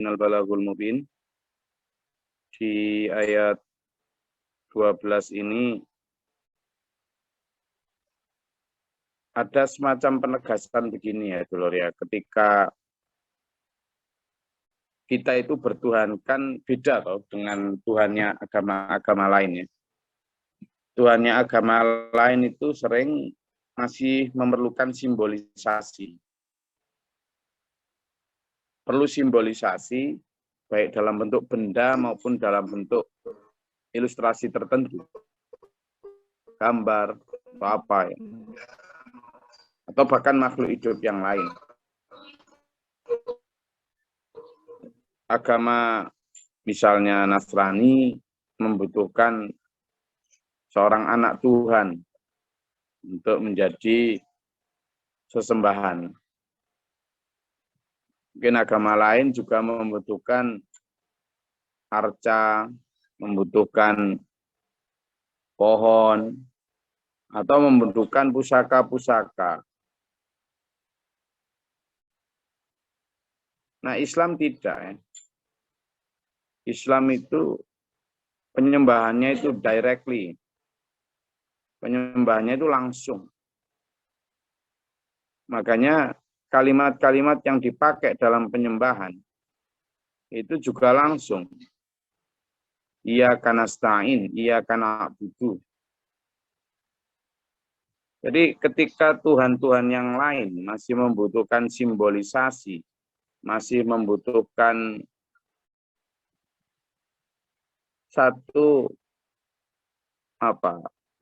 minal balaghul mubin. Di ayat 12 ini ada semacam penegasan begini ya, Dulur ya. Ketika kita itu bertuhankan beda toh dengan Tuhannya agama-agama lain ya. Tuhannya agama lain itu sering masih memerlukan simbolisasi. Perlu simbolisasi baik dalam bentuk benda maupun dalam bentuk ilustrasi tertentu. Gambar atau apa ya. Atau bahkan makhluk hidup yang lain. Agama misalnya Nasrani membutuhkan seorang anak Tuhan untuk menjadi sesembahan. Mungkin agama lain juga membutuhkan arca, membutuhkan pohon, atau membutuhkan pusaka-pusaka. Nah, Islam tidak ya. Islam itu penyembahannya itu directly. Penyembahannya itu langsung. Makanya kalimat-kalimat yang dipakai dalam penyembahan itu juga langsung. Iyyaka nasta'in, iyyaka na'budu. Jadi ketika Tuhan-Tuhan yang lain masih membutuhkan simbolisasi, masih membutuhkan satu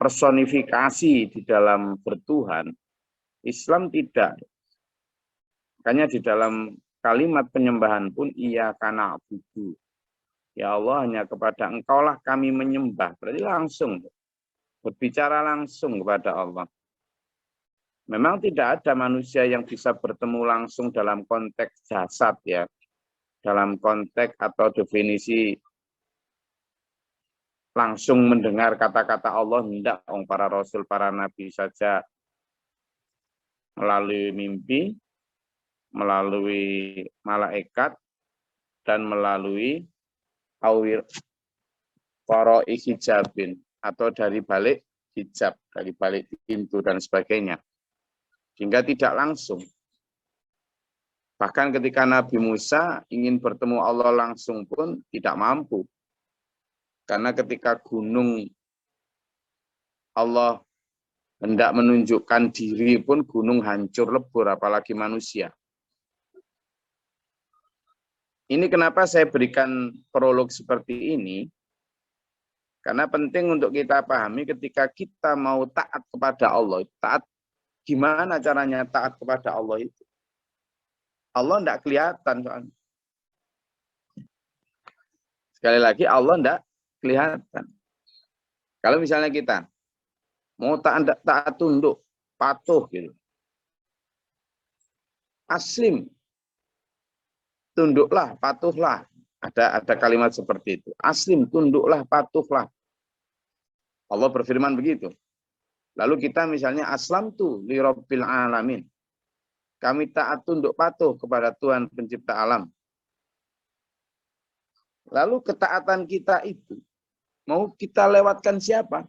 personifikasi di dalam bertuhan, Islam tidak. Makanya di dalam kalimat penyembahan pun iyyaka na'budu. Ya Allah, hanya kepada Engkaulah kami menyembah. Berarti langsung berbicara langsung kepada Allah. Memang tidak ada manusia yang bisa bertemu langsung dalam konteks jasad ya. Dalam konteks atau definisi langsung mendengar kata-kata Allah, tidak. Para rasul, para nabi saja melalui mimpi, melalui malaikat, dan melalui para hijabin, atau dari balik hijab, dari balik pintu dan sebagainya. Sehingga tidak langsung. Bahkan ketika Nabi Musa ingin bertemu Allah langsung pun tidak mampu. Karena ketika gunung Allah hendak menunjukkan diri pun gunung hancur lebur, apalagi manusia. Ini kenapa saya berikan prolog seperti ini, karena penting untuk kita pahami ketika kita mau taat kepada Allah. Taat, gimana caranya taat kepada Allah itu? Allah tidak kelihatan soalnya. Sekali lagi Allah tidak kelihatan. Kalau misalnya kita mau taat tunduk, patuh gitu. Aslim, tunduklah, patuhlah. Ada kalimat seperti itu. Aslim, tunduklah, patuhlah. Allah berfirman begitu. Lalu kita misalnya aslamtu li rabbil alamin. Kami taat tunduk patuh kepada Tuhan pencipta alam. Lalu ketaatan kita itu mau kita lewatkan siapa?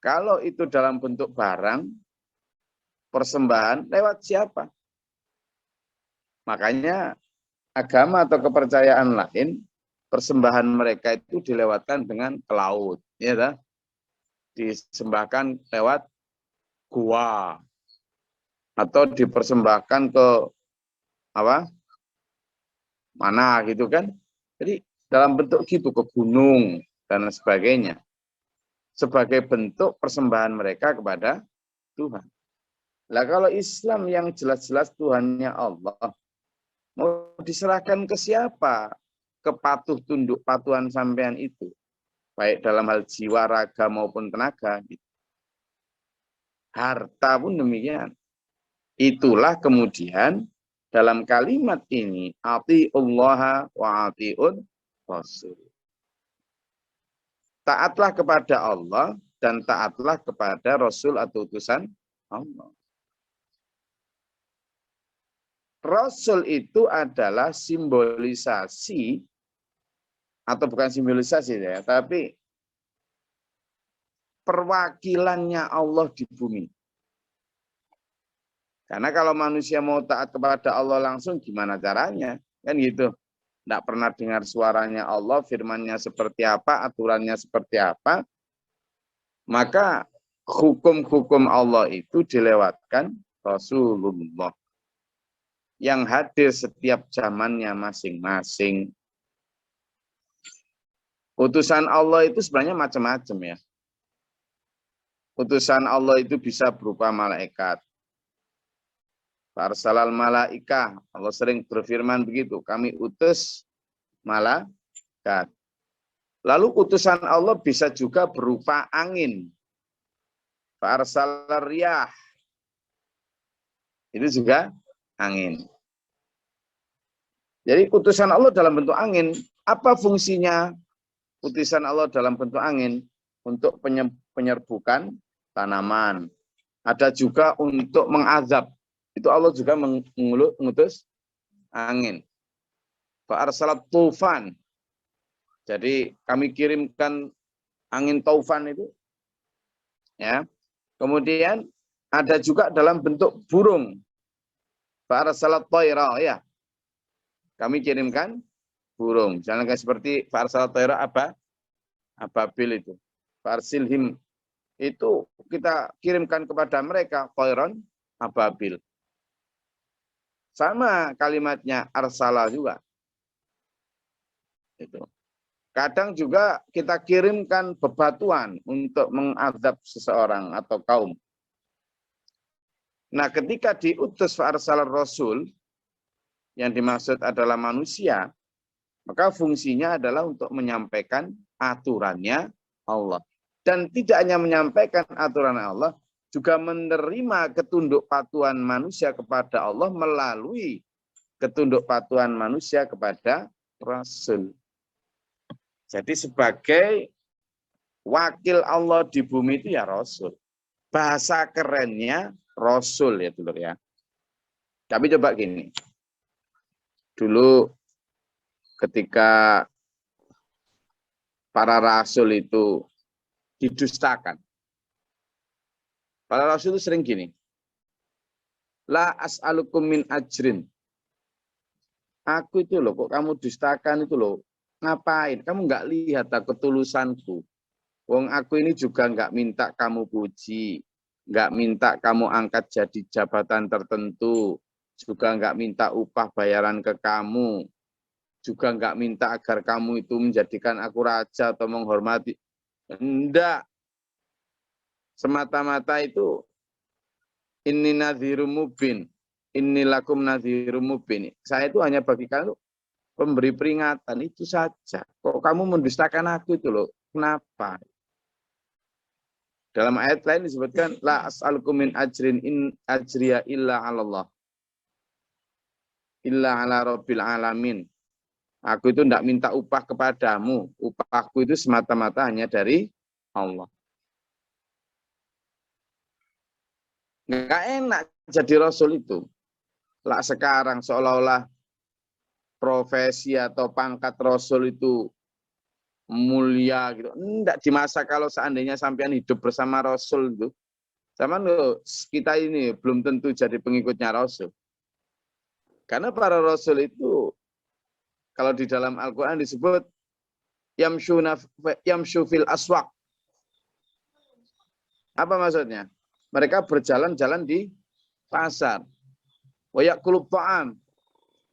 Kalau itu dalam bentuk barang, persembahan, lewat siapa? Makanya agama atau kepercayaan lain, persembahan mereka itu dilewatkan dengan ke laut. Ya, dah? Disembahkan lewat gua. Atau dipersembahkan ke mana gitu kan. Jadi dalam bentuk gitu, ke gunung dan sebagainya. Sebagai bentuk persembahan mereka kepada Tuhan. Nah kalau Islam yang jelas-jelas Tuhannya Allah, mau diserahkan ke siapa? Kepatuh tunduk patuhan sampean itu. Baik dalam hal jiwa, raga maupun tenaga. Gitu. Harta pun demikian. Itulah kemudian dalam kalimat ini, atiullaha wa atiud rasul. Taatlah kepada Allah dan taatlah kepada Rasul atau utusan Allah. Rasul itu adalah simbolisasi, atau bukan simbolisasi ya, tapi perwakilannya Allah di bumi. Karena kalau manusia mau taat kepada Allah langsung, gimana caranya? Kan gitu. Tidak pernah dengar suaranya Allah, firmannya seperti apa, aturannya seperti apa. Maka hukum-hukum Allah itu dilewatkan Rasulullah yang hadir setiap zamannya masing-masing. Utusan Allah itu sebenarnya macam-macam ya. Utusan Allah itu bisa berupa malaikat. Farsalal malaikah, Allah sering berfirman begitu, kami utus malaikat. Lalu utusan Allah bisa juga berupa angin. Farsalar riyah, itu juga angin. Jadi utusan Allah dalam bentuk angin, apa fungsinya utusan Allah dalam bentuk angin? Untuk penyerbukan tanaman. Ada juga untuk mengazab. Itu Allah juga mengutus angin. Fa'arsalat tufan. Jadi kami kirimkan angin taufan itu. Ya. Kemudian ada juga dalam bentuk burung. Fa'arsalat tayra, ya. Kami kirimkan burung. Jangan kayak seperti fa'arsalat tayra ababil itu. Fa'arsilhim itu kita kirimkan kepada mereka tayran ababil. Sama kalimatnya arsala juga. Itu. Kadang juga kita kirimkan bebatuan untuk mengazab seseorang atau kaum. Nah, ketika diutus fa'arsalar rasul, yang dimaksud adalah manusia, maka fungsinya adalah untuk menyampaikan aturannya Allah. Dan tidak hanya menyampaikan aturan Allah, juga menerima ketunduk patuhan manusia kepada Allah melalui ketunduk patuhan manusia kepada Rasul. Jadi sebagai wakil Allah di bumi itu ya Rasul. Bahasa kerennya Rasul ya dulur ya. Tapi coba gini. Dulu ketika para rasul itu didustakan. Para rasul itu sering gini. La as'alukum min ajrin. Aku itu loh, kok kamu dustakan itu loh. Ngapain? Kamu nggak lihat ketulusanku. Wong aku ini juga nggak minta kamu puji. Nggak minta kamu angkat jadi jabatan tertentu. Juga nggak minta upah bayaran ke kamu. Juga nggak minta agar kamu itu menjadikan aku raja atau menghormati. Enggak. Semata-mata itu inni nadhirum mubin. Inni lakum nadhirum mubin. Saya itu hanya bagi kamu pemberi peringatan itu saja. Kok kamu mendustakan aku itu loh. Kenapa? Dalam ayat lain disebutkan la as'alukum min ajrin in ajriya illa 'ala Allah. Illa 'ala rabbil alamin. Aku itu tidak minta upah kepadamu. Upahku itu semata-mata hanya dari Allah. Nggak enak jadi Rasul itu. Lah sekarang seolah-olah profesi atau pangkat Rasul itu mulia gitu. Enggak, di masa kalau seandainya sampean hidup bersama Rasul itu. Sama kita ini belum tentu jadi pengikutnya Rasul. Karena para Rasul itu kalau di dalam Al-Quran disebut yamshu fil aswaq. Apa maksudnya? Mereka berjalan-jalan di pasar. Wa ya'kulub ta'am.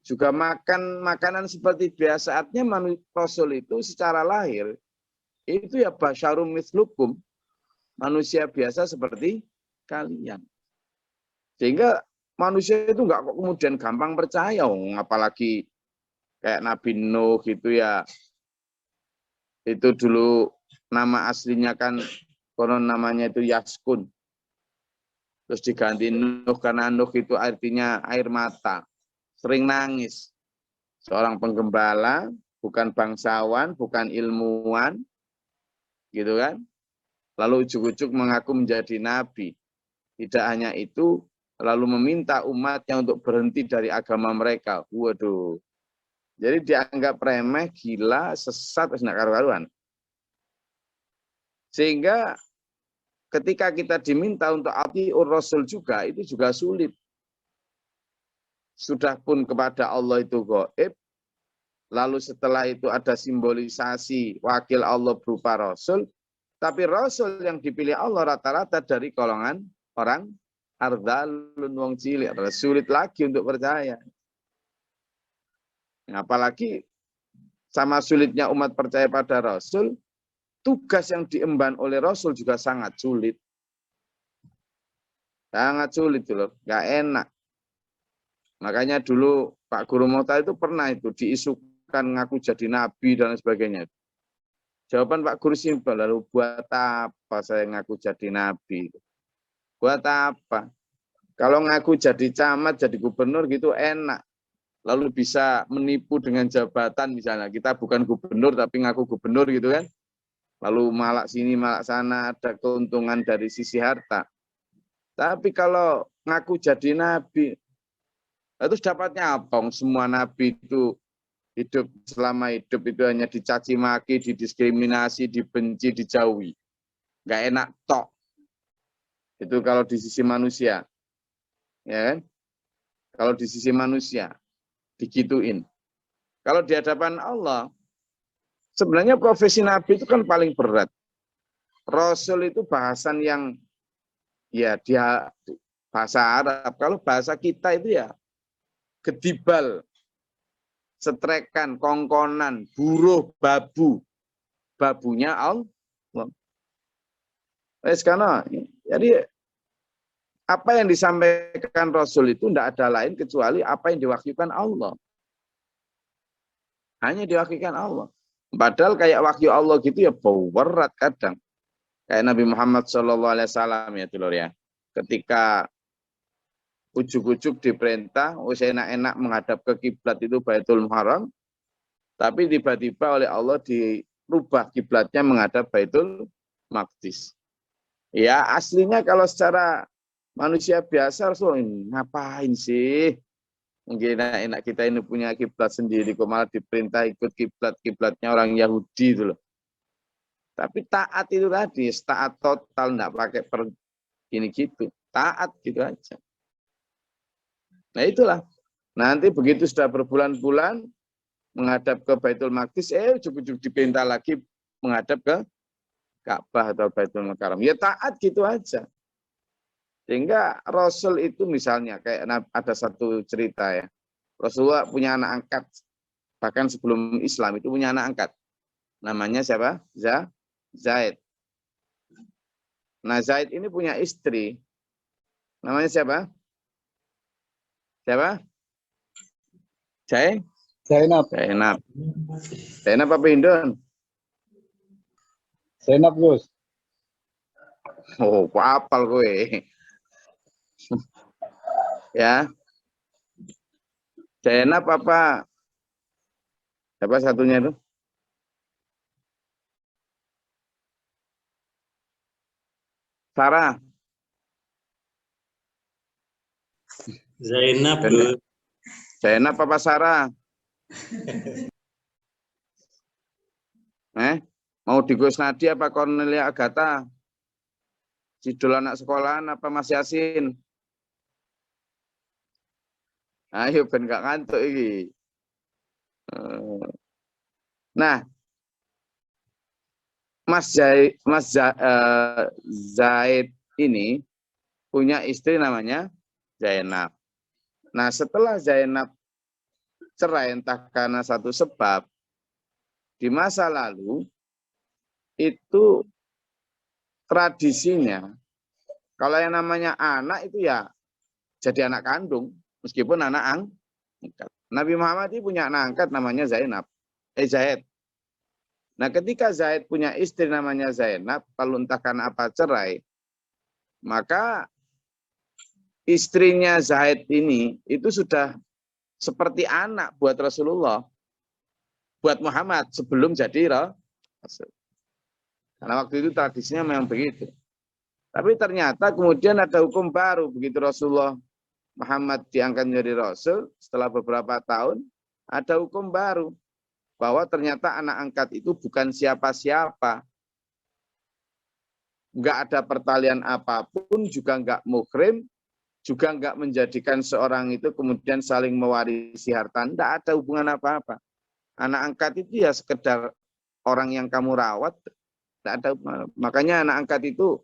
Juga makan makanan seperti biasa. Artinya Rasul itu secara lahir itu ya basyarum mislukum. Manusia biasa seperti kalian. Sehingga manusia itu enggak kok kemudian gampang percaya. Apalagi kayak Nabi Nuh gitu ya. Itu dulu nama aslinya kan konon namanya itu Yaskun. Terus diganti Nuh karena Nuh itu artinya air mata. Sering nangis. Seorang penggembala, bukan bangsawan, bukan ilmuwan. Gitu kan. Lalu ujuk-ujuk mengaku menjadi nabi. Tidak hanya itu, lalu meminta umatnya untuk berhenti dari agama mereka. Waduh. Jadi dianggap remeh, gila, sesat, tidak karu-karuan. Sehingga ketika kita diminta untuk atiur Rasul juga, itu juga sulit. Sudah pun kepada Allah itu gaib, lalu setelah itu ada simbolisasi wakil Allah berupa Rasul, tapi Rasul yang dipilih Allah rata-rata dari golongan orang ardalun wong cilik, sulit lagi untuk percaya. Apalagi sama sulitnya umat percaya pada Rasul, tugas yang diemban oleh Rasul juga sangat sulit. Sangat sulit loh, nggak enak. Makanya dulu Pak Guru Mota itu pernah itu diisukan ngaku jadi nabi dan sebagainya. Jawaban Pak Guru simpel, lalu buat apa saya ngaku jadi nabi? Buat apa? Kalau ngaku jadi camat, jadi gubernur gitu enak. Lalu bisa menipu dengan jabatan misalnya. Kita bukan gubernur tapi ngaku gubernur gitu kan. Lalu malak sini, malak sana, ada keuntungan dari sisi harta. Tapi kalau ngaku jadi nabi, itu dapatnya apa? Semua nabi itu hidup selama hidup itu hanya dicaci maki, didiskriminasi, dibenci, dijauhi. Nggak enak tok. Itu kalau di sisi manusia. Ya kan? Kalau di sisi manusia digituin. Kalau di hadapan Allah, sebenarnya profesi nabi itu kan paling berat. Rasul itu bahasan yang ya dia bahasa Arab. Kalau bahasa kita itu ya gedibal, setrekan, kongkonan, buruh, babu. Babunya Allah. Karena jadi apa yang disampaikan Rasul itu tidak ada lain kecuali apa yang diwahyukan Allah. Hanya diwahyukan Allah. Padahal kayak wahyu Allah gitu ya berat kadang. Kayak Nabi Muhammad SAW ya Tilur ya. Ketika ujuk-ujuk diperintah, enak-enak menghadap ke kiblat itu Baitul Muharram, tapi tiba-tiba oleh Allah dirubah kiblatnya menghadap Baitul Maqdis. Ya aslinya kalau secara manusia biasa, Rasul ngapain sih? Mungkin enak kita ini punya kiblat sendiri, kok malah diperintah ikut kiblatnya orang Yahudi itu loh. Tapi taat itu tadi, taat total, enggak pakai gini gitu, taat gitu aja. Nah itulah, nanti begitu sudah berbulan-bulan menghadap ke Baitul Maqdis, ujug-ujug diperintah lagi menghadap ke Ka'bah atau Baitul Mukarram. Ya taat gitu aja. Sehingga Rasul itu misalnya kayak ada satu cerita ya. Rasulullah punya anak angkat. Bahkan sebelum Islam itu punya anak angkat. Namanya siapa? Zaid. Nah Zaid ini punya istri. Namanya siapa? Siapa? Zainab. Zainab apa Indon? Zainab, Gus. Oh, kok apal gue. Ya. Zainab apa? Siapa satunya itu? Sarah. Zainab. Zainab apa Sarah? Mau di Gusnadi apa Cornelia Agatha? Sidul anak sekolahan apa Mas Yasin? Ayo ben gak ngantuk iki. Nah, Zaid ini punya istri namanya Zainab. Nah, setelah Zainab cerai entah karena satu sebab, di masa lalu itu tradisinya kalau yang namanya anak itu ya jadi anak kandung meskipun anak angkat. Nabi Muhammad itu punya anak angkat namanya Zaid. Nah, ketika Zaid punya istri namanya Zainab, lalu entah karena apa cerai, maka istrinya Zaid ini itu sudah seperti anak buat Rasulullah, buat Muhammad sebelum jadi Rasul. Karena waktu itu tradisinya memang begitu. Tapi ternyata kemudian ada hukum baru begitu Rasulullah Muhammad diangkat menjadi Rasul, setelah beberapa tahun, ada hukum baru. Bahwa ternyata anak angkat itu bukan siapa-siapa. Nggak ada pertalian apapun, juga nggak muhrim, juga nggak menjadikan seorang itu kemudian saling mewarisi harta. Nggak ada hubungan apa-apa. Anak angkat itu ya sekedar orang yang kamu rawat. Nggak ada hubungan. Makanya anak angkat itu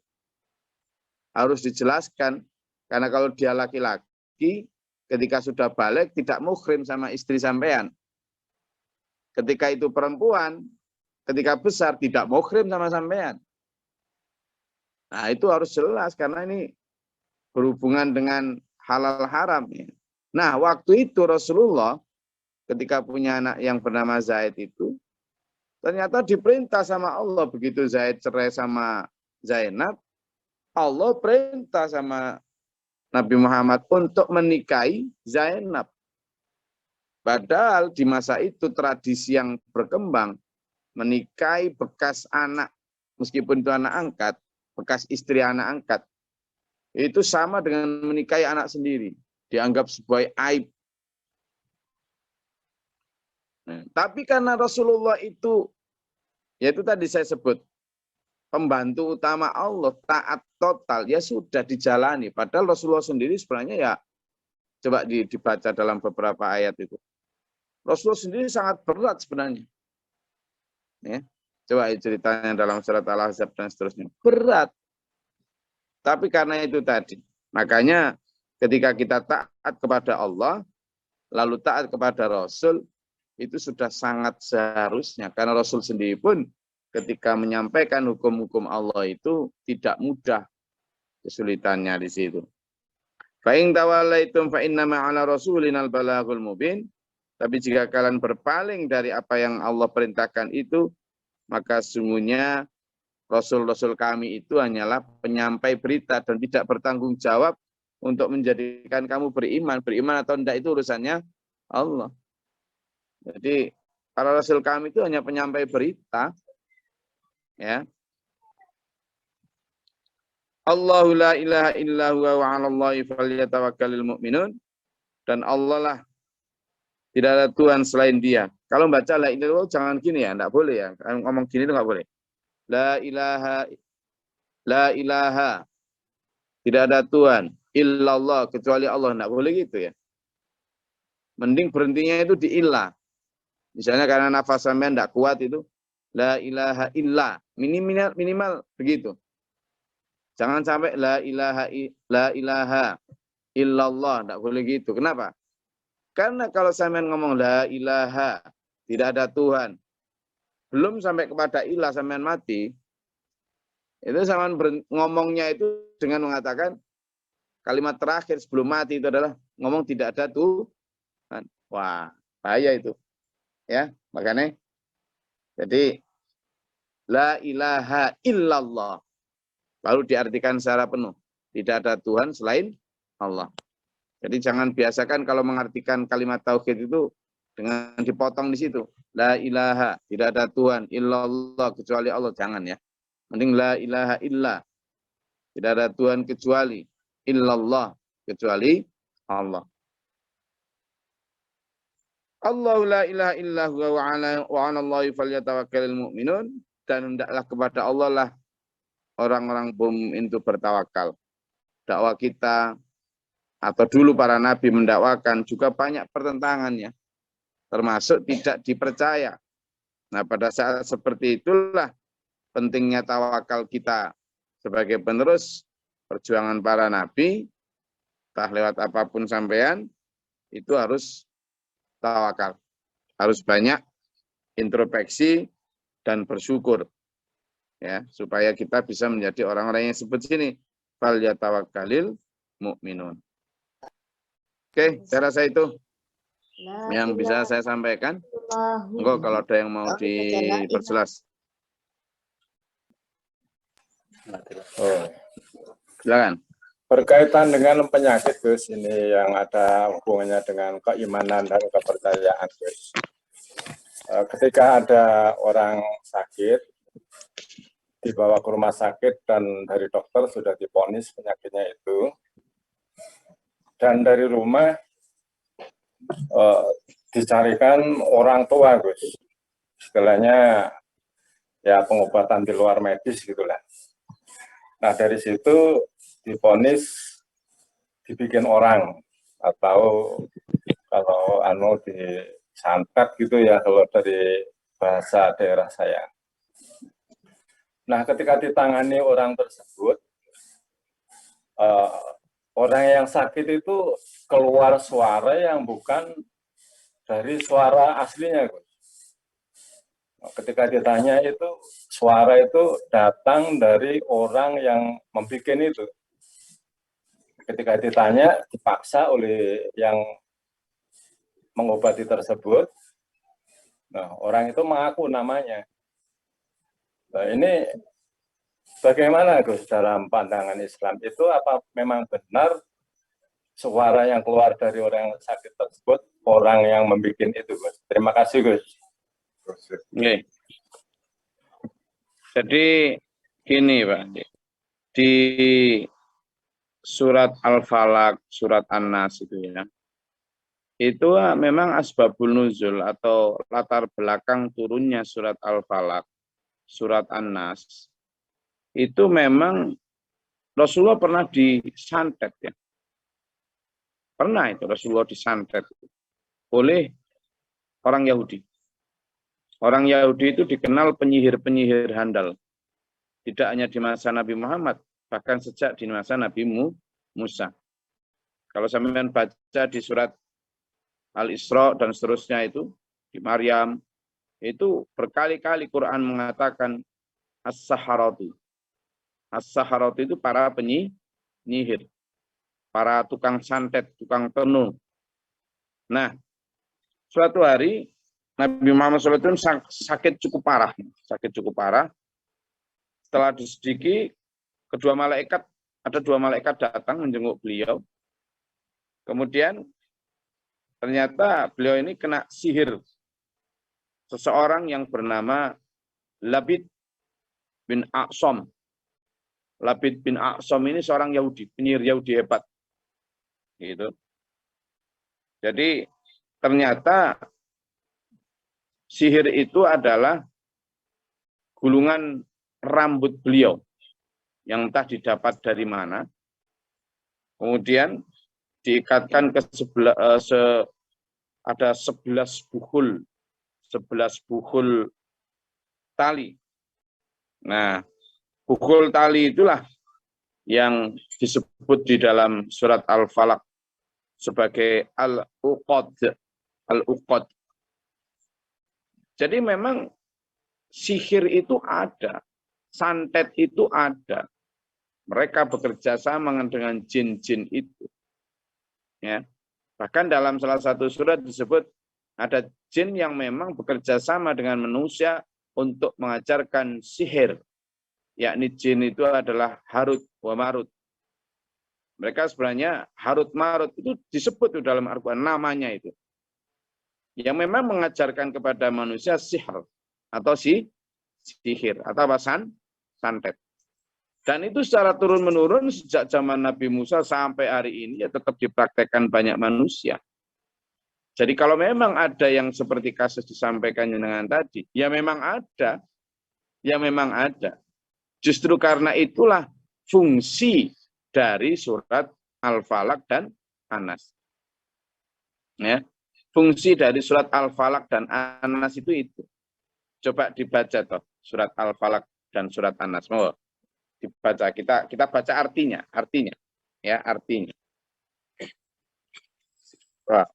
harus dijelaskan. Karena kalau dia laki-laki, ketika sudah balik, tidak muhrim sama istri sampean. Ketika itu perempuan, ketika besar, tidak muhrim sama sampean. Nah, itu harus jelas karena ini berhubungan dengan halal haram. Ya. Nah, waktu itu Rasulullah ketika punya anak yang bernama Zaid itu, ternyata diperintah sama Allah. Begitu Zaid cerai sama Zainab, Allah perintah sama Nabi Muhammad untuk menikahi Zainab. Padahal di masa itu tradisi yang berkembang, menikahi bekas anak, meskipun itu anak angkat, bekas istri anak angkat, itu sama dengan menikahi anak sendiri. Dianggap sebuah aib. Nah, tapi karena Rasulullah itu, yaitu tadi saya sebut, pembantu utama Allah, taat total, ya sudah dijalani. Padahal Rasulullah sendiri sebenarnya ya, coba dibaca dalam beberapa ayat itu. Rasulullah sendiri sangat berat sebenarnya. Ya. Coba ceritanya dalam surat Al-Ahzab dan seterusnya. Berat. Tapi karena itu tadi. Makanya ketika kita taat kepada Allah, lalu taat kepada Rasul, itu sudah sangat seharusnya. Karena Rasul sendiri pun ketika menyampaikan hukum-hukum Allah itu tidak mudah kesulitannya di situ. Fa in tawallaitum fa innama 'ala rasulinal balaghul mubin. Tapi jika kalian berpaling dari apa yang Allah perintahkan itu, maka sungguhnya Rasul-Rasul kami itu hanyalah penyampai berita dan tidak bertanggung jawab untuk menjadikan kamu beriman. Beriman atau tidak itu urusannya Allah. Jadi para Rasul kami itu hanya penyampai berita. Ya. Allahu la ilaha illa huwa wa 'alallahi falyatawakkalul mu'minun. Dan Allah lah, tidak ada Tuhan selain Dia. Kalau baca la ilaha illallah jangan gini ya, enggak boleh ya. Ngomong gini itu enggak boleh. La ilaha, tidak ada Tuhan illallah kecuali Allah, enggak boleh gitu ya. Mending berhentinya itu di illah. Misalnya karena nafas sampean enggak kuat itu la ilaha illa, minimal begitu. Jangan sampai la ilaha illallah, enggak boleh gitu. Kenapa? Karena kalau sampean ngomong la ilaha, tidak ada Tuhan, belum sampai kepada ilah sampean mati, itu sampean ngomongnya itu dengan mengatakan kalimat terakhir sebelum mati itu adalah ngomong tidak ada Tuhan. Wah, bahaya itu. Ya, makanya jadi la ilaha illallah baru diartikan secara penuh. Tidak ada Tuhan selain Allah. Jadi jangan biasakan kalau mengartikan kalimat tauhid itu dengan dipotong di situ. La ilaha, tidak ada Tuhan illallah kecuali Allah, jangan ya. Mending la ilaha illa, tidak ada Tuhan kecuali illallah, kecuali Allah. Allahu la ilaha illa huwa wa 'alallahi falyatawakkalul mu'minun. Dan hendaklah kepada Allah lah orang-orang mukmin itu bertawakal. Dakwah kita atau dulu para nabi mendakwakan juga banyak pertentangannya, termasuk tidak dipercaya. Nah, pada saat seperti itulah pentingnya tawakal kita sebagai penerus perjuangan para nabi, entah lewat apapun sampean, itu harus tawakal. Harus banyak introspeksi dan bersyukur. Ya, supaya kita bisa menjadi orang-orang yang seperti ini. Fal yatawakkalil mu'minun. Oke, saya rasa itu yang bisa saya sampaikan. Enggak, kalau ada yang mau diperjelas. Oh. Silakan. Berkaitan dengan penyakit, Gus, ini yang ada hubungannya dengan keimanan dan kepercayaan, Gus. Ketika ada orang sakit, dibawa ke rumah sakit dan dari dokter sudah divonis penyakitnya itu, dan dari rumah dicarikan orang tua, Gus. Istilahnya ya pengobatan di luar medis gitulah. Nah dari situ divonis dibikin orang, atau kalau disantet gitu ya kalau dari bahasa daerah saya. Nah ketika ditangani orang tersebut, orang yang sakit itu keluar suara yang bukan dari suara aslinya, Gus. Ketika ditanya itu, suara itu datang dari orang yang membuat itu. Ketika ditanya, dipaksa oleh yang mengobati tersebut, nah orang itu mengaku namanya. Nah ini bagaimana, Gus, dalam pandangan Islam itu apa memang benar suara yang keluar dari orang yang sakit tersebut, orang yang membuat itu, Gus? Terima kasih, Gus. Oke. Jadi gini Pak, di surat Al-Falaq, surat An-Nas itu ya, itu memang asbabul nuzul atau latar belakang turunnya surat Al-Falaq, surat An-Nas, itu memang Rasulullah pernah disantet ya. Pernah itu Rasulullah disantet oleh orang Yahudi. Orang Yahudi itu dikenal penyihir-penyihir handal. Tidak hanya di masa Nabi Muhammad, bahkan sejak di masa Nabi Musa. Kalau sampean baca di surat Al-Isra dan seterusnya itu, di Maryam, itu berkali-kali Quran mengatakan as-saharatu. As-saharatu itu para penyihir, para tukang santet, tukang tenung. Nah, suatu hari Nabi Muhammad SAW sakit cukup parah. Setelah disediki, ada dua malaikat datang menjenguk beliau. Kemudian ternyata beliau ini kena sihir seseorang yang bernama Labid bin Aqsam. Labid bin Aqsam ini seorang Yahudi, penyihir Yahudi hebat. Gitu. Jadi ternyata sihir itu adalah gulungan rambut beliau yang entah didapat dari mana. Kemudian diikatkan ke ada 11 buhul tali. Nah, buhul tali itulah yang disebut di dalam surat Al-Falaq sebagai al-uqad. Jadi memang sihir itu ada, santet itu ada. Mereka bekerja sama dengan jin-jin itu. Ya. Bahkan dalam salah satu surat disebut ada jin yang memang bekerja sama dengan manusia untuk mengajarkan sihir. Yakni jin itu adalah Harut wa Marut. Mereka sebenarnya Harut Marut itu disebut di dalam Al-Quran namanya itu. Yang memang mengajarkan kepada manusia sihir atau sihir atau santet. Dan itu secara turun-menurun sejak zaman Nabi Musa sampai hari ini ya tetap dipraktekkan banyak manusia. Jadi kalau memang ada yang seperti kasus disampaikan dengan tadi, ya memang ada. Ya memang ada. Justru karena itulah fungsi dari surat Al-Falaq dan An-Nas. Ya. Fungsi dari surat Al-Falaq dan An-Nas itu. Coba dibaca toh surat Al-Falaq dan surat An-Nas. Mau dibaca, kita baca artinya, ya artinya. Wah.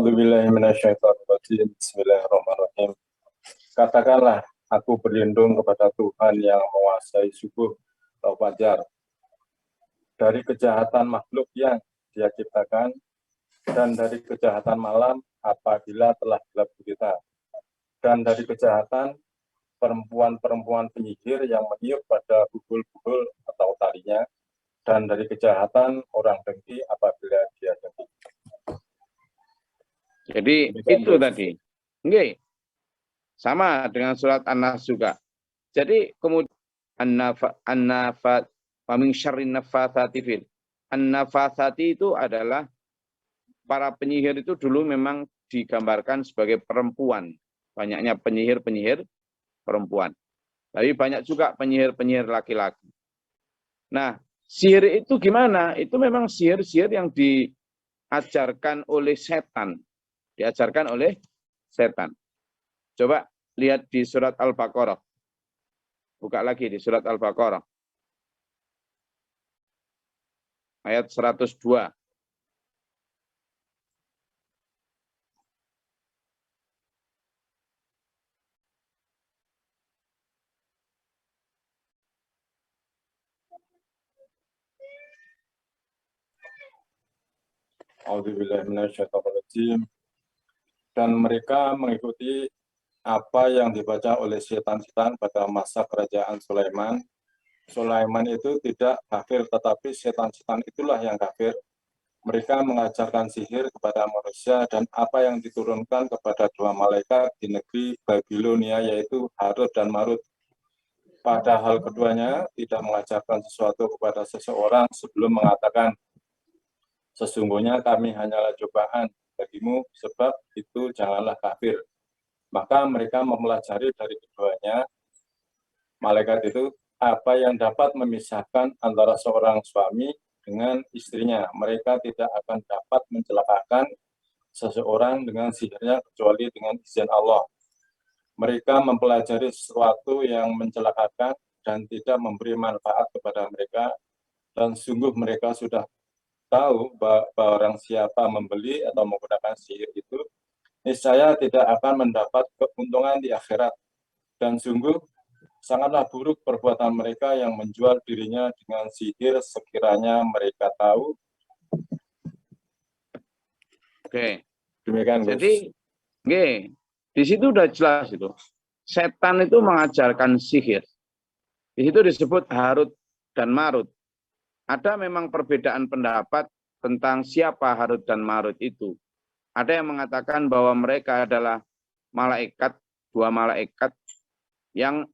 Bismillahirrahmanirrahim. Katakanlah, aku berlindung kepada Tuhan yang menguasai subuh atau fajar dari kejahatan makhluk yang Dia ciptakan dan dari kejahatan malam apabila telah gelap gulita, dan dari kejahatan perempuan-perempuan penyihir yang meniup pada bugul-bugul atau talinya, dan dari kejahatan orang dengki apabila dia dengki. Jadi itu tadi. Nggih. Sama dengan surat An-Nas juga. Jadi kemudian an-nafat wa min syarrin nafatsati fil. An-nafatsati itu adalah para penyihir itu dulu memang digambarkan sebagai perempuan. Banyaknya penyihir-penyihir perempuan. Tapi banyak juga penyihir-penyihir laki-laki. Nah, sihir itu gimana? Itu memang sihir-sihir yang diajarkan oleh setan. Diajarkan oleh setan. Coba lihat di surat Al-Baqarah. Buka lagi di surat Al-Baqarah. Ayat 102. A'udzubillahiminasyaitonirrajim. Dan mereka mengikuti apa yang dibaca oleh setan-setan pada masa kerajaan Sulaiman. Sulaiman itu tidak kafir, tetapi setan-setan itulah yang kafir. Mereka mengajarkan sihir kepada manusia dan apa yang diturunkan kepada dua malaikat di negeri Babilonia, yaitu Harut dan Marut. Padahal keduanya tidak mengajarkan sesuatu kepada seseorang sebelum mengatakan, sesungguhnya kami hanyalah cobaan bagimu, sebab itu janganlah kafir. Maka mereka mempelajari dari keduanya, malaikat itu, apa yang dapat memisahkan antara seorang suami dengan istrinya. Mereka tidak akan dapat mencelakakan seseorang dengan sihirnya kecuali dengan izin Allah. Mereka mempelajari sesuatu yang mencelakakan dan tidak memberi manfaat kepada mereka, dan sungguh mereka sudah tahu bahwa barang siapa membeli atau menggunakan sihir itu, niscaya tidak akan mendapat keuntungan di akhirat. Dan sungguh sangatlah buruk perbuatan mereka yang menjual dirinya dengan sihir sekiranya mereka tahu. Oke. Demikian, Gus. Jadi, di situ udah jelas itu. Setan itu mengajarkan sihir. Di situ disebut Harut dan Marut. Ada memang perbedaan pendapat tentang siapa Harut dan Marut itu. Ada yang mengatakan bahwa mereka adalah malaikat, dua malaikat yang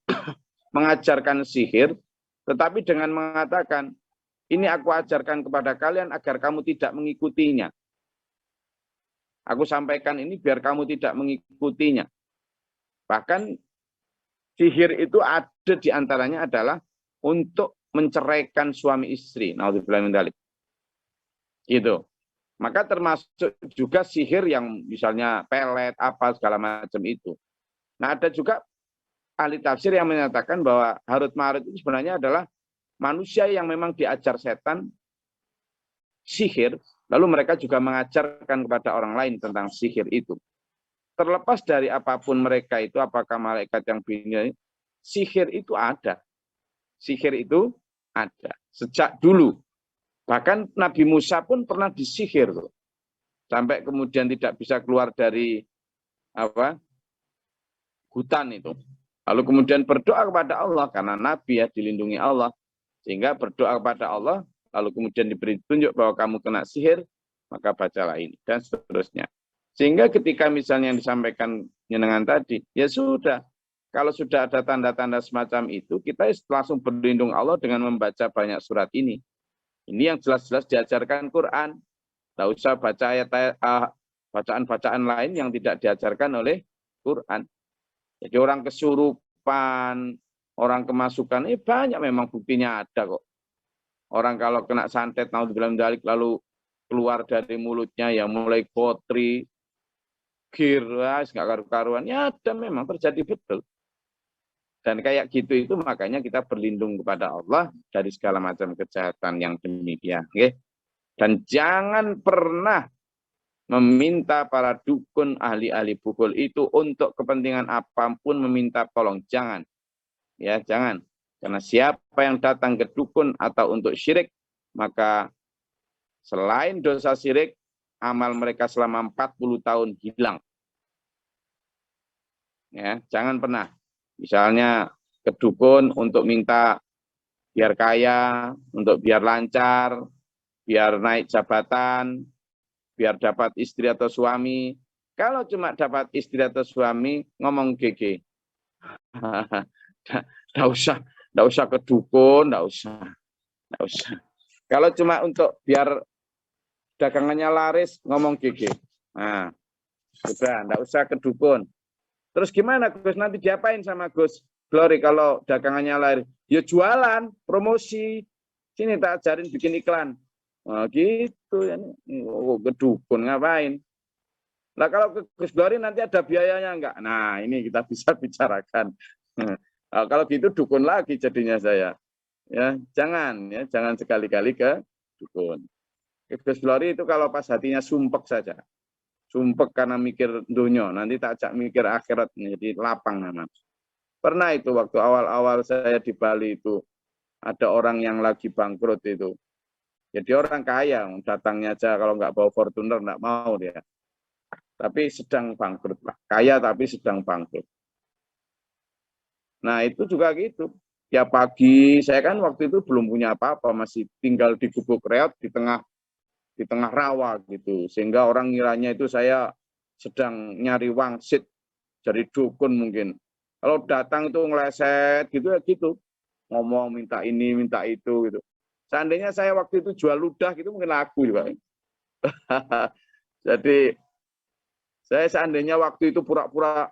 mengajarkan sihir, tetapi dengan mengatakan, ini aku ajarkan kepada kalian agar kamu tidak mengikutinya. Aku sampaikan ini biar kamu tidak mengikutinya. Bahkan sihir itu ada di antaranya adalah untuk menceraikan suami istri. Naudzubillah min dzalik. Gitu. Maka termasuk juga sihir yang misalnya pelet, apa segala macam itu. Nah, ada juga ahli tafsir yang menyatakan bahwa Harut Marut itu sebenarnya adalah manusia yang memang diajar setan sihir, lalu mereka juga mengajarkan kepada orang lain tentang sihir itu. Terlepas dari apapun mereka itu, apakah malaikat yang bini, sihir itu ada. Sihir itu ada. Sejak dulu. Bahkan Nabi Musa pun pernah disihir. Sampai kemudian tidak bisa keluar dari hutan itu. Lalu kemudian berdoa kepada Allah, karena Nabi ya dilindungi Allah. Sehingga berdoa kepada Allah, lalu kemudian diberi tunjuk bahwa kamu kena sihir, maka bacalah ini, dan seterusnya. Sehingga ketika misalnya yang disampaikan jenengan tadi, ya sudah. Kalau sudah ada tanda-tanda semacam itu, kita langsung berlindung Allah dengan membaca banyak surat ini. Ini yang jelas-jelas diajarkan Quran. Tidak usah baca ayat-ayat, bacaan-bacaan lain yang tidak diajarkan oleh Quran. Jadi orang kesurupan, orang kemasukan, banyak memang buktinya ada kok. Orang kalau kena santet, naudzubillah min dzalik, lalu keluar dari mulutnya ya mulai kotri, giras, nggak karu-karuan, ya ada memang terjadi betul. Dan kayak gitu itu makanya kita berlindung kepada Allah dari segala macam kejahatan yang demikian. Okay? Dan jangan pernah meminta para dukun ahli-ahli bugul itu untuk kepentingan apapun meminta tolong. Jangan. Ya, jangan. Karena siapa yang datang ke dukun atau untuk syirik, maka selain dosa syirik, amal mereka selama 40 tahun hilang. Ya, jangan pernah. Misalnya ke dukun untuk minta biar kaya, untuk biar lancar, biar naik jabatan, biar dapat istri atau suami. Kalau cuma dapat istri atau suami, ngomong GG. Nggak usah ke dukun, nggak usah. Kalau cuma untuk biar dagangannya laris, ngomong GG. Nah, sudah, nggak usah ke dukun. Terus gimana Gus? Nanti diapain sama Gus Glory kalau dagangannya laris? Ya jualan, promosi. Sini tak ajarin bikin iklan. Nah, gitu ya. Ke dukun ngapain? Nah kalau ke Gus Glory nanti ada biayanya enggak? Nah ini kita bisa bicarakan. Nah, kalau gitu dukun lagi jadinya saya. Ya jangan sekali-kali ke dukun. Gus Glory itu kalau pas hatinya sumpek saja. Sumpek karena mikir dunia, nanti tak ajak mikir akhirat, jadi lapang namanya. Pernah itu waktu awal-awal saya di Bali itu, ada orang yang lagi bangkrut itu. Jadi orang kaya, datangnya aja kalau nggak bawa Fortuner nggak mau dia. Tapi sedang bangkrut lah, kaya tapi sedang bangkrut. Nah itu juga gitu. Tiap pagi, saya kan waktu itu belum punya apa-apa, masih tinggal di gubuk reot di tengah rawa gitu, sehingga orang ngiranya itu saya sedang nyari wangsit jadi dukun mungkin. Kalau datang itu ngeleset gitu ya gitu, ngomong minta ini minta itu gitu. Seandainya saya waktu itu jual ludah gitu mungkin laku juga. Jadi saya seandainya waktu itu pura-pura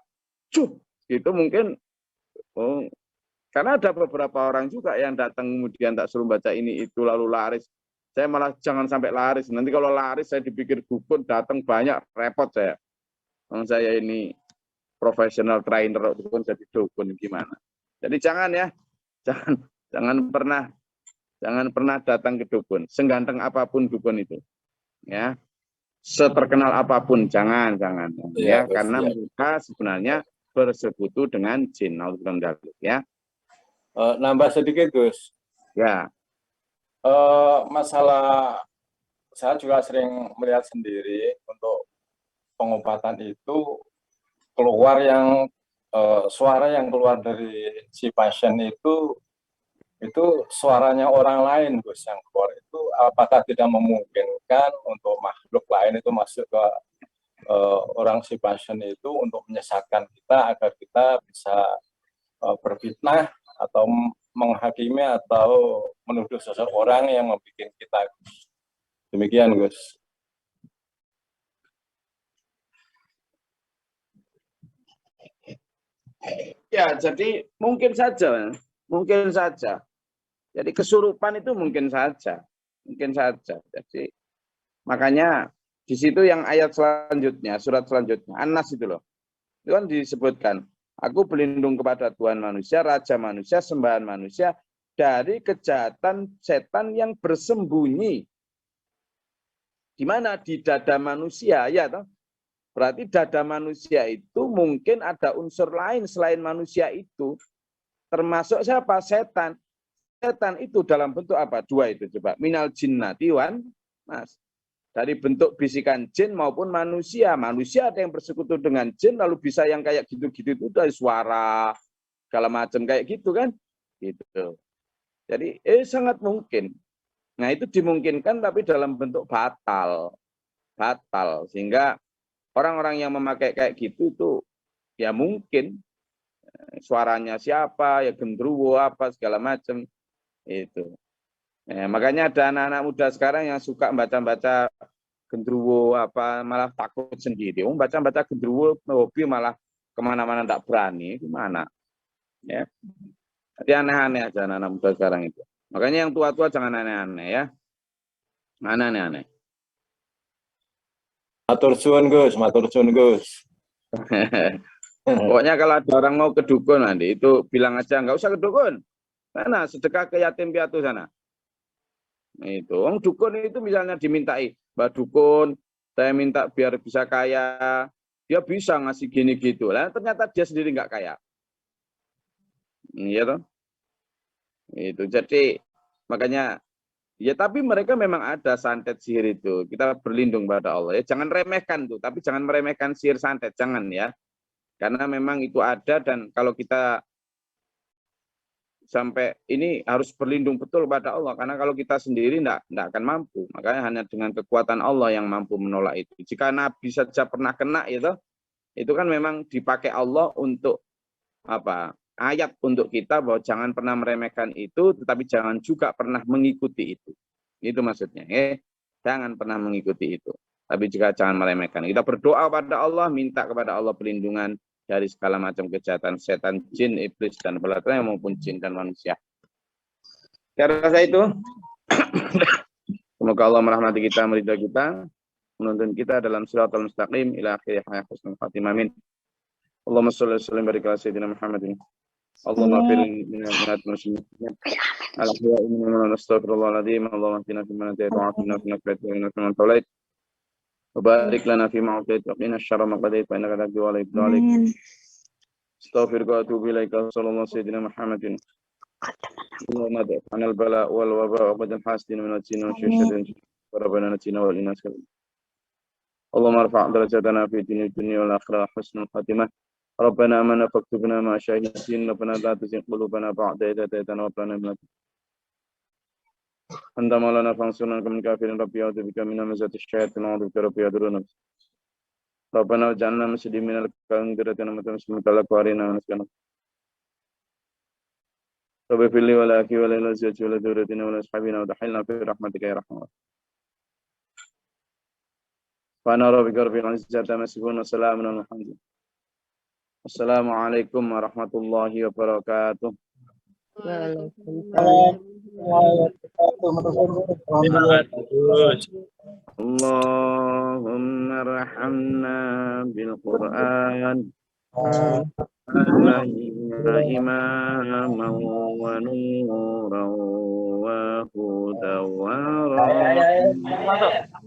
cuh gitu mungkin karena ada beberapa orang juga yang datang kemudian tak suruh baca ini itu lalu laris. Saya malah jangan sampai laris. Nanti kalau laris saya dipikir dukun, datang banyak, repot saya. Saya ini profesional trainer, dukun jadi dukun gimana. Jadi jangan ya, jangan pernah datang ke dukun. Sengganteng apapun dukun itu. Ya. Seterkenal apapun, jangan. Ya, karena mereka sebenarnya bersekutu dengan jin. Ya. Nambah sedikit, Gus. Ya. Masalah saya juga sering melihat sendiri untuk pengobatan itu keluar yang suara yang keluar dari si pasien itu suaranya orang lain, Gus, yang keluar itu apakah tidak memungkinkan untuk makhluk lain itu masuk ke orang si pasien itu untuk menyesatkan kita agar kita bisa berfitnah atau menghakimi atau menuduh seseorang yang membuat kita. Demikian, Gus. Ya, jadi mungkin saja. Jadi kesurupan itu mungkin saja. Jadi makanya di situ yang ayat selanjutnya, surat selanjutnya, An-Nas itu loh. Itu kan disebutkan, aku berlindung kepada Tuhan manusia, Raja manusia, sembahan manusia, dari kejahatan setan yang bersembunyi. Di mana? Di dada manusia, ya toh? Berarti dada manusia itu mungkin ada unsur lain selain manusia itu. Termasuk siapa? Setan. Setan itu dalam bentuk apa? Dua itu coba. Minal jinnati wan nas. Dari bentuk bisikan jin maupun manusia. Manusia ada yang bersekutu dengan jin, lalu bisa yang kayak gitu-gitu itu dari suara, segala macam kayak gitu kan. Gitu. Jadi sangat mungkin. Nah itu dimungkinkan tapi dalam bentuk batal. Sehingga orang-orang yang memakai kayak gitu itu ya mungkin suaranya siapa, ya gendruwo apa segala macam itu. Makanya ada anak-anak muda sekarang yang suka baca-baca gendruwo apa malah takut sendiri. Baca-baca gendruwo hobi malah kemana-mana tidak berani, gimana? Ya. Jadi aneh-aneh aja anak-anak muda sekarang itu. Makanya yang tua-tua jangan aneh-aneh ya. Mana aneh-aneh. Matur suwun, Gus. Pokoknya kalau ada orang mau ke dukun nanti itu bilang aja nggak usah ke dukun. Mana sedekah ke yatim piatu sana. Itu orang dukun itu misalnya dimintai, Mbak Dukun, saya minta biar bisa kaya, dia bisa ngasih gini gitu. Lah ternyata dia sendiri nggak kaya. Iya toh? Itu jadi makanya Ya, tapi mereka memang ada santet sihir itu. Kita berlindung pada Allah ya. Jangan remehkan tuh, tapi jangan meremehkan sihir santet, jangan ya. Karena memang itu ada dan kalau kita sampai ini harus berlindung betul pada Allah. Karena kalau kita sendiri enggak akan mampu. Makanya hanya dengan kekuatan Allah yang mampu menolak itu. Jika Nabi saja pernah kena itu kan memang dipakai Allah untuk apa? Ayat untuk kita bahwa jangan pernah meremehkan itu, tetapi jangan juga pernah mengikuti itu. Itu maksudnya. Jangan pernah mengikuti itu. Tapi juga jangan meremehkan. Kita berdoa pada Allah, minta kepada Allah perlindungan dari segala macam kejahatan setan, jin, iblis, dan pelatihnya maupun jin dan manusia. Saya rasa itu. Semoga Allah merahmati kita, meridai kita, menuntun kita dalam siratal mustaqim ila akhir hayat husnul khatimah. Amin. Allahumma shalli wa sallim barik ala sayyidina Muhammadin. Allahumma fil minat muslimin. Alhamdulillah astaghfirullahaladzim. Allahumma hdina fi man hadayta wa afina fi man tawallait. Wa barik lana fi ma atayta wa qina syarra ma qadait fa innaka taqdi wa la yuqda alaik. Astaghfiruka wa atubu ilaika sallallahu sayyidina Muhammadin. Allahumma da'ana al-bala wal waba wa qad al-hasidin min al-jinn wa syaitan wa rabbana natina wal inas. Allahumma arfa' darajatana fi dunya wal akhirah husnul khatimah. ربنا آمنا فاكتبنا مع الشاهدين ربنا لا تزغ قلوبنا بعد إذ هديتنا وهب لنا من لدنك أنت مولانا فانصرنا من الكافرين ربي أعوذ بك من همزات الشياطين وأعوذ بك ربي يحضرون ربنا اجعلنا مسلمين لك وذريتنا مسلمين لك وأرنا مناسكنا ربي اغفر لي ولأخي ولأزواجي ولذريتنا ولأصحابنا وادخلنا في رحمتك يا أرحم الراحمين فأنا ربك رب العزة عما يصفون وسلام على المرسلين Assalamualaikum warahmatullahi wabarakatuh. Allahumma rahamna bil Qur'an Allahumma imaman wa nuran wa hudan wa rahmatan